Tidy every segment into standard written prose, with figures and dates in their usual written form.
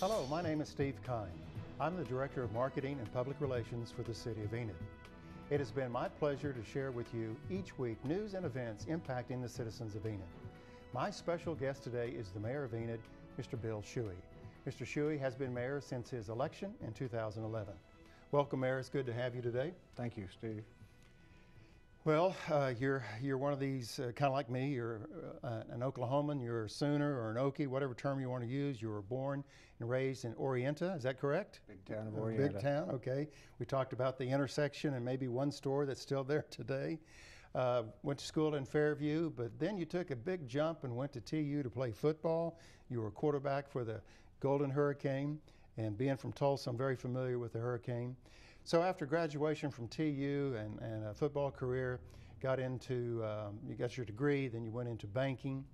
Hello, my name is Steve Kime. I'm the Director of Marketing and Public Relations for the City of Enid. It has been my pleasure to share with you each week news and events impacting the citizens of Enid. My special guest today is the Mayor of Enid, Mr. Bill Shewey. Mr. Shewey has been mayor since his election in 2011. Welcome, Mayor. It's good to have you today. Thank you, Steve. Well, you're one of these, kind of like me. You're an Oklahoman, you're a Sooner or an Okie, whatever term you want to use. You were born and raised in Orienta, is that correct? Big town of Orienta. Big town, okay. We talked about the intersection and maybe one store that's still there today. Went to school in Fairview, but then you took a big jump and went to TU to play football. You were a quarterback for the Golden Hurricane, and being from Tulsa, I'm very familiar with the Hurricane. So after graduation from TU and a football career, got into, you got your degree, then you went into banking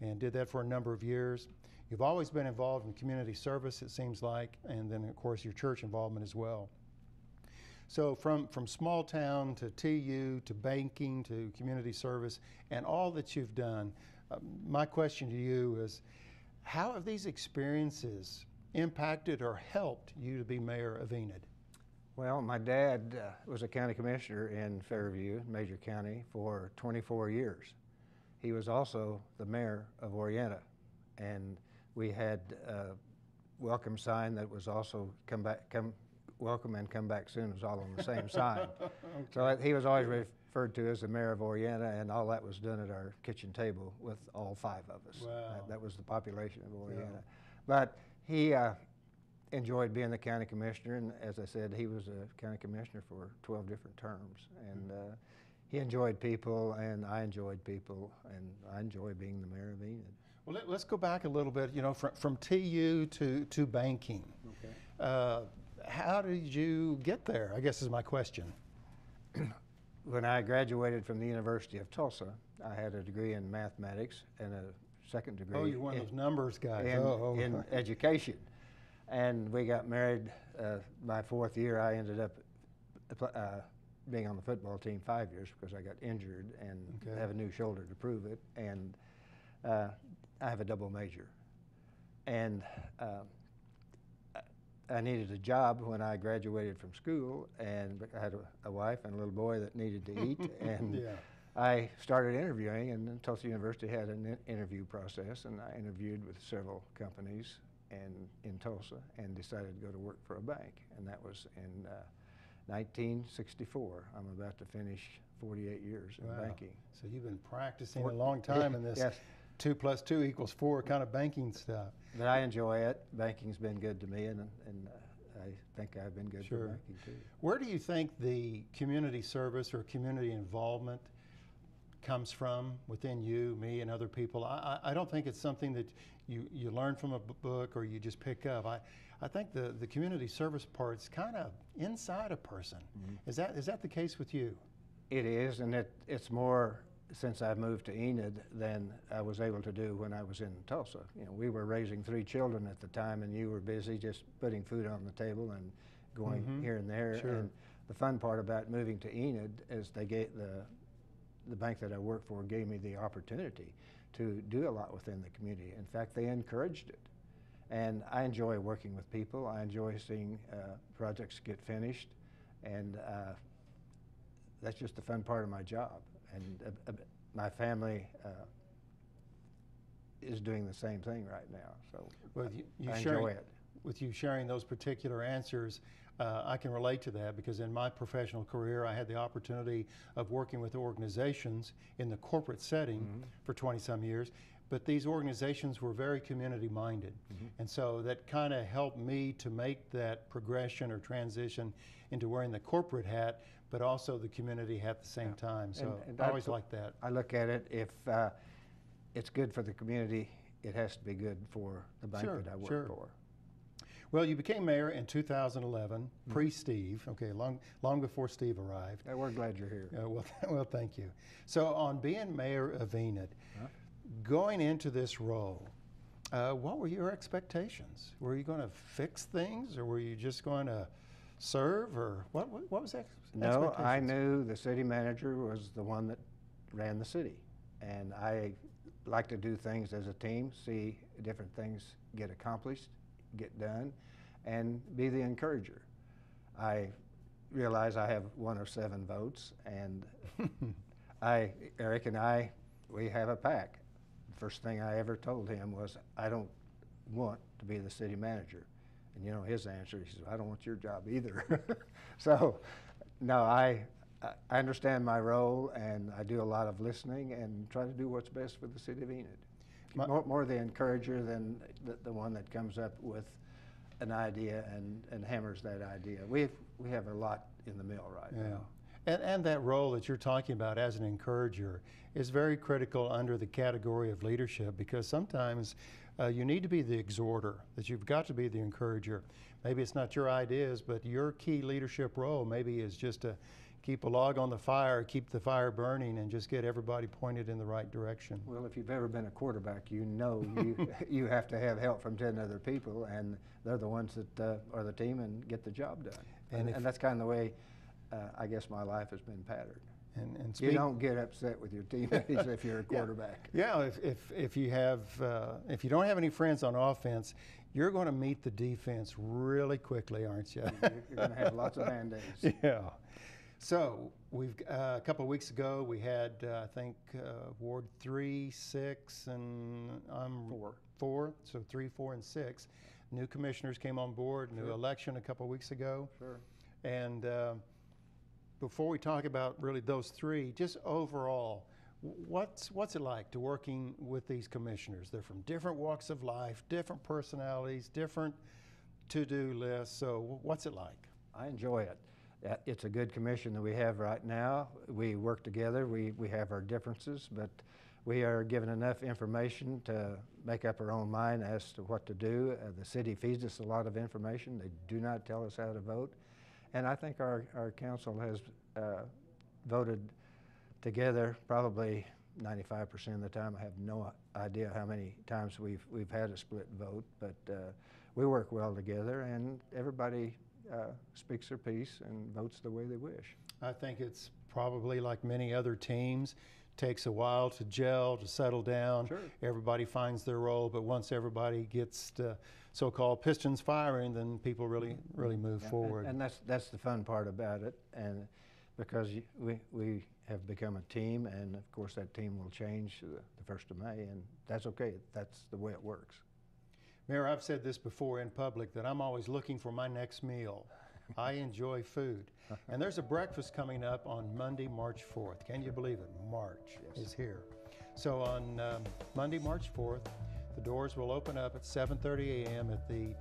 and did that for a number of years. You've always been involved in community service, it seems like, and then of course your church involvement as well. So from small town to TU to banking to community service and all that you've done, my question to you is, how have these experiences impacted or helped you to be mayor of Enid? Well, my dad was a county commissioner in Fairview, Major County, for 24 years. He was also the mayor of Orienta, and we had a welcome sign that was also welcome and come back soon. It was all on the same sign. Okay. So he was always referred to as the mayor of Orienta, and all that was done at our kitchen table with all 5 of us. Wow. That was the population of Orienta. Yeah. But he enjoyed being the county commissioner, and as I said, he was a county commissioner for 12 different terms, and he enjoyed people, and I enjoyed people, and I enjoy being the mayor of Enid. Well, let's go back a little bit, you know, from TU to banking. Okay. How did you get there, I guess is my question. When I graduated from the University of Tulsa, I had a degree in mathematics and a second degree you're one of those numbers guys. in education. And we got married. My 4th year, I ended up being on the football team 5 years because I got injured and have a new shoulder to prove it. And I have a double major. And I needed a job when I graduated from school, and I had a wife and a little boy that needed to eat. And yeah. I started interviewing, and Tulsa University had an interview process, and I interviewed with several companies in Tulsa and decided to go to work for a bank, and that was in 1964. I'm about to finish 48 years in banking. So you've been practicing a long time in this yes. 2 + 2 = 4 kind of banking stuff. But I enjoy it. Banking's been good to me, and I think I've been good for banking too. Where do you think the community service or community involvement comes from within you, me, and other people? I don't think it's something that you learn from a book or you just pick up. I think the community service part's kind of inside a person. Mm-hmm. Is that the case with you? It is, and it's more since I've moved to Enid than I was able to do when I was in Tulsa. You know, we were raising 3 children at the time, and you were busy just putting food on the table and going here and there. Sure. And the fun part about moving to Enid is they gave the bank that I worked for gave me the opportunity to do a lot within the community. In fact, they encouraged it. And I enjoy working with people. I enjoy seeing projects get finished. And that's just the fun part of my job. And my family is doing the same thing right now. So I enjoy it. With you sharing those particular answers, I can relate to that because in my professional career I had the opportunity of working with organizations in the corporate setting for 20-some years, but these organizations were very community minded. And so that kind of helped me to make that progression or transition into wearing the corporate hat, but also the community hat at the same time. So I always like that. I look at it, if it's good for the community, it has to be good for the bank that I work for. Well, you became mayor in 2011, pre-Steve, okay, long before Steve arrived. We're glad you're here. Well, thank you. So on being mayor of Enid, going into this role, what were your expectations? Were you going to fix things, or were you just going to serve, or what was that? No, I knew the city manager was the one that ran the city, and I like to do things as a team, see different things get accomplished get done, and be the encourager. I realize I have 1 of 7 votes, and Eric and I, we have a pact. The first thing I ever told him was, I don't want to be the city manager. And you know his answer, he says, I don't want your job either. So, no, I understand my role, and I do a lot of listening and try to do what's best for the city of Enid. More the encourager than the one that comes up with an idea and hammers that idea. We have a lot in the mill right now. And that role that you're talking about as an encourager is very critical under the category of leadership, because sometimes you need to be the exhorter, that you've got to be the encourager. Maybe it's not your ideas, but your key leadership role maybe is just to keep a log on the fire, keep the fire burning, and just get everybody pointed in the right direction. Well, if you've ever been a quarterback, you know you have to have help from 10 other people, and they're the ones that are the team and get the job done. And that's kind of the way I guess my life has been patterned. And you don't get upset with your teammates if you're a quarterback. Yeah, if you don't have any friends on offense, you're going to meet the defense really quickly, aren't you? You're going to have lots of band-aids. Yeah. So we've a couple of weeks ago we had I think Ward 3, 6, and 4. So 3, 4, and 6. New commissioners came on board. New election a couple of weeks ago. Sure. And before we talk about really those 3, just overall, what's it like to working with these commissioners? They're from different walks of life, different personalities, different to-do lists. So what's it like? I enjoy it. It's a good commission that we have right now. We work together. We have our differences, but we are given enough information to make up our own mind as to what to do. The city feeds us a lot of information. They do not tell us how to vote. And I think our council has voted together probably 95% of the time. I have no idea how many times we've had a split vote, but we work well together, and everybody speaks their piece and votes the way they wish. I think it's probably like many other teams, takes a while to gel, to settle down. Sure. Everybody finds their role, but once everybody gets the so-called pistons firing, then people really move forward. And that's the fun part about it, and because we have become a team, and of course that team will change the 1st of May, and that's okay. That's the way it works. Mayor, I've said this before in public that I'm always looking for my next meal. I enjoy food. And there's a breakfast coming up on Monday, March 4th. Can you believe it? March is here. So on Monday, March 4th, the doors will open up at 7:30 a.m. at the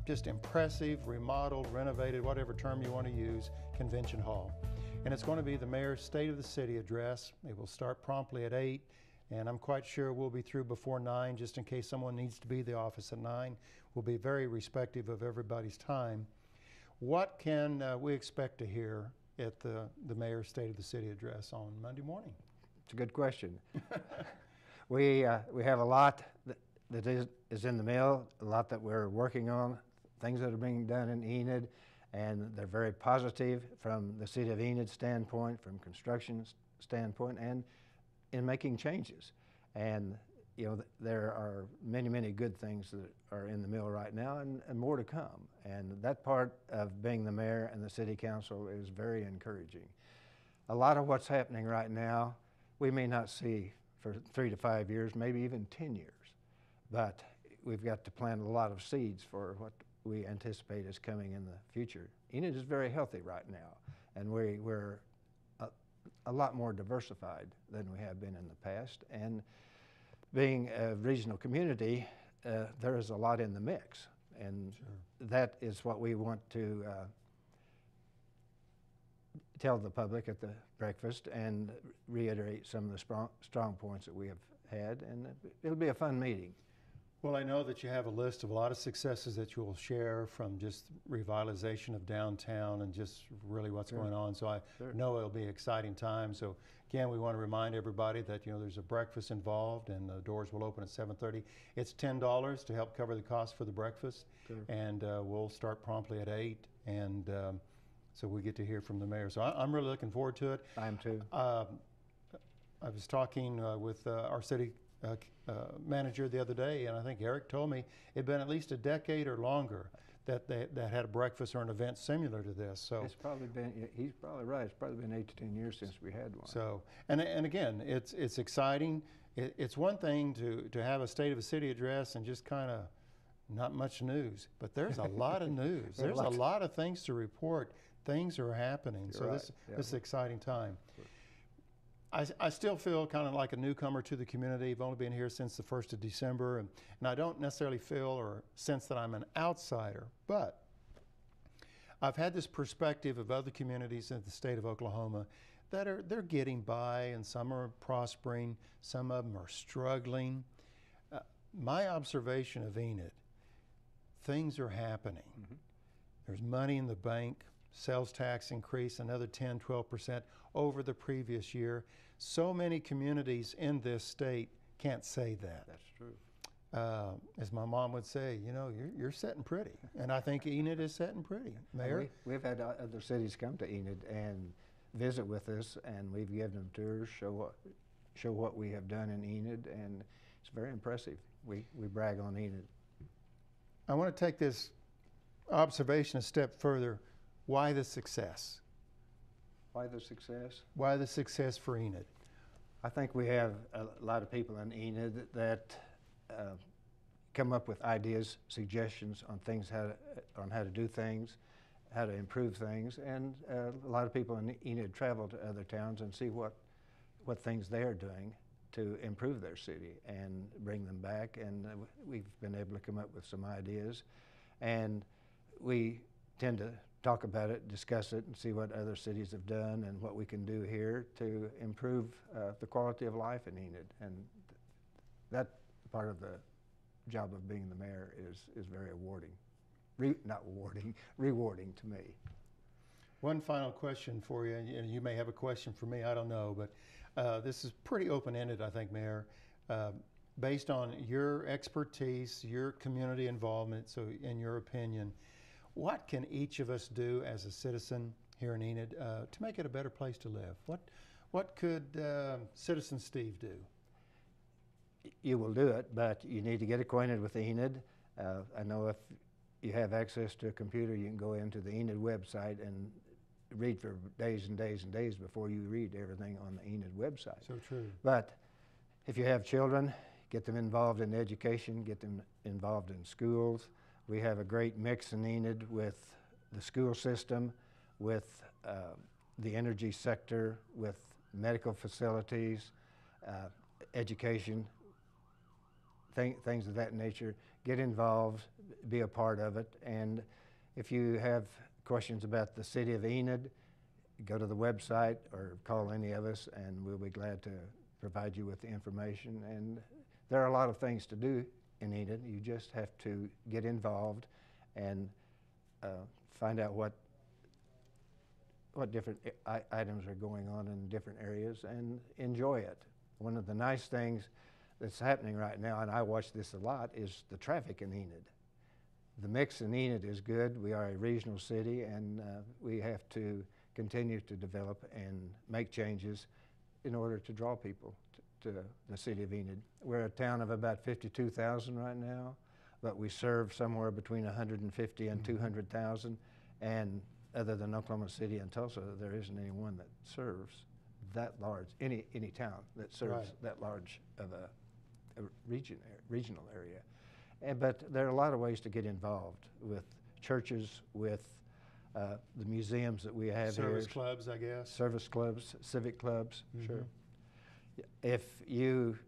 just impressive, remodeled, renovated, whatever term you want to use, Convention Hall. And it's going to be the Mayor's State of the City address. It will start promptly at 8. And I'm quite sure we'll be through before 9, just in case someone needs to be at the office at 9. We'll be very respective of everybody's time. What can we expect to hear at the Mayor's State of the City address on Monday morning? It's a good question. We have a lot that is in the mail, a lot that we're working on, things that are being done in Enid, and they're very positive from the City of Enid standpoint, from construction standpoint, and in making changes. And you know, there are many good things that are in the mill right now, and more to come. And that part of being the mayor and the city council is very encouraging. A lot of what's happening right now, we may not see for 3 to 5 years, maybe even 10 years. But we've got to plant a lot of seeds for what we anticipate is coming in the future. Enid is very healthy right now, and we're a lot more diversified than we have been in the past. And being a regional community, there is a lot in the mix, and that is what we want to tell the public at the breakfast and reiterate some of the strong points that we have had, and it'll be a fun meeting. Well, I know that you have a list of a lot of successes that you will share, from just revitalization of downtown and just really what's going on. So I know it'll be an exciting time. So again, we want to remind everybody that, you know, there's a breakfast involved, and the doors will open at 7:30. It's $10 to help cover the cost for the breakfast, and we'll start promptly at 8. And so we get to hear from the mayor. So I'm really looking forward to it. I am too. I was talking with our city manager the other day, and I think Eric told me it'd been at least a decade or longer that had a breakfast or an event similar to this. So it's probably been, he's probably right, it's probably been 8 to 10 years since we had one. So, and again, it's exciting. It's one thing to have a State of a City address and just kind of not much news, but there's a lot of news. There's a lot of things to report. Things are happening. You're so right. this is an exciting time. I still feel kind of like a newcomer to the community. I've only been here since the 1st of December, and I don't necessarily feel or sense that I'm an outsider, but I've had this perspective of other communities in the state of Oklahoma that they're getting by, and some are prospering, some of them are struggling. My observation of Enid, things are happening. Mm-hmm. There's money in the bank, sales tax increase another 10, 12% over the previous year. So many communities in this state can't say that. That's true. As my mom would say, you know, you're sitting pretty. And I think Enid is sitting pretty. Mayor? We've had other cities come to Enid and visit with us, and we've given them tours, show what we have done in Enid, and it's very impressive. We brag on Enid. I want to take this observation a step further. Why the success? Why the success? Why the success for Enid? I think we have a lot of people in Enid that come up with ideas, suggestions on things, on how to do things, how to improve things, and a lot of people in Enid travel to other towns and see what things they are doing to improve their city and bring them back, and we've been able to come up with some ideas, and we tend to talk about it, discuss it, and see what other cities have done and what we can do here to improve the quality of life in Enid. And that part of the job of being the mayor is very rewarding. Rewarding to me. One final question for you, and you may have a question for me, I don't know, but this is pretty open-ended, I think, Mayor. Based on your expertise, your community involvement, so in your opinion, what can each of us do as a citizen here in Enid to make it a better place to live? What could Citizen Steve do? You will do it, but you need to get acquainted with Enid. I know if you have access to a computer, you can go into the Enid website and read for days and days and days before you read everything on the Enid website. So true. But if you have children, get them involved in education, get them involved in schools. We have a great mix in Enid with the school system, with the energy sector, with medical facilities, education, things of that nature. Get involved, be a part of it, and if you have questions about the city of Enid, go to the website or call any of us, and we'll be glad to provide you with the information. And there are a lot of things to do in Enid. You just have to get involved and find out what different items are going on in different areas and enjoy it. One of the nice things that's happening right now, and I watch this a lot, is the traffic in Enid. The mix in Enid is good. We are a regional city, and we have to continue to develop and make changes in order to draw people to the city of Enid. We're a town of about 52,000 right now, but we serve somewhere between 150 and 200,000, and other than Oklahoma City and Tulsa, there isn't anyone that serves that large, any town that serves that large of a regional area. But there are a lot of ways to get involved with churches, with the museums that we have here. Service clubs, I guess. Service clubs, civic clubs, sure. If you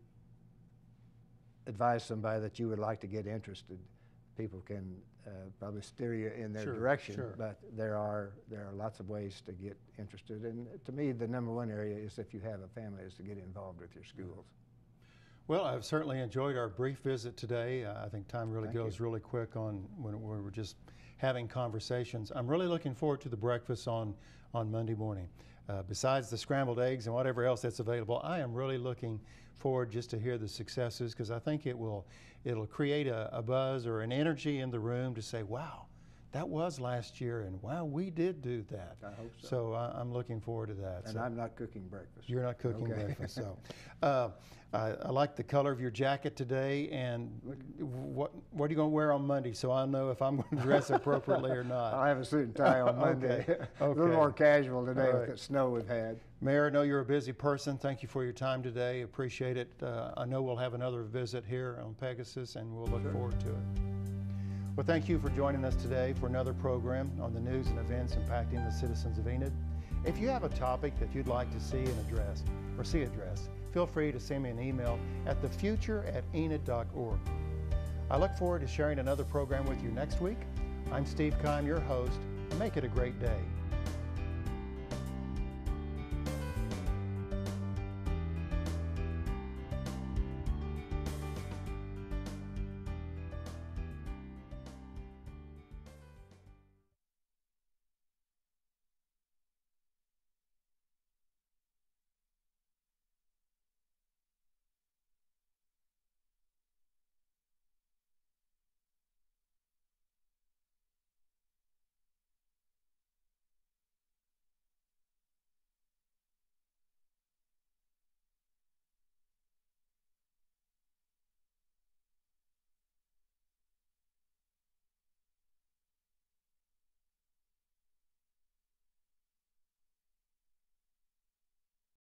advise somebody that you would like to get interested, people can probably steer you in their direction, but there are lots of ways to get interested. And to me, the number one area is, if you have a family, is to get involved with your schools. Well, I've certainly enjoyed our brief visit today. I think time really goes really quick on when we're just having conversations. I'm really looking forward to the breakfast on Monday morning. Besides the scrambled eggs and whatever else that's available, I am really looking forward just to hear the successes, because I think it'll create a buzz or an energy in the room to say, wow, That was last year, and wow, we did do that. I hope so. So I'm looking forward to that. And So I'm not cooking breakfast. you're not cooking Okay. breakfast, so. I like the color of your jacket today, and what are you going to wear on Monday, so I know if I'm going to dress appropriately or not. I'll have a suit and tie on Monday. Okay. A little Okay. more casual today All with right. the snow we've had. Mayor, I know you're a busy person. Thank you for your time today. Appreciate it. I know we'll have another visit here on Pegasus, and we'll look forward to it. Well, thank you for joining us today for another program on the news and events impacting the citizens of Enid. If you have a topic that you'd like to see addressed, feel free to send me an email at thefuture@enid.org. I look forward to sharing another program with you next week. I'm Steve Kime, your host. Make it a great day.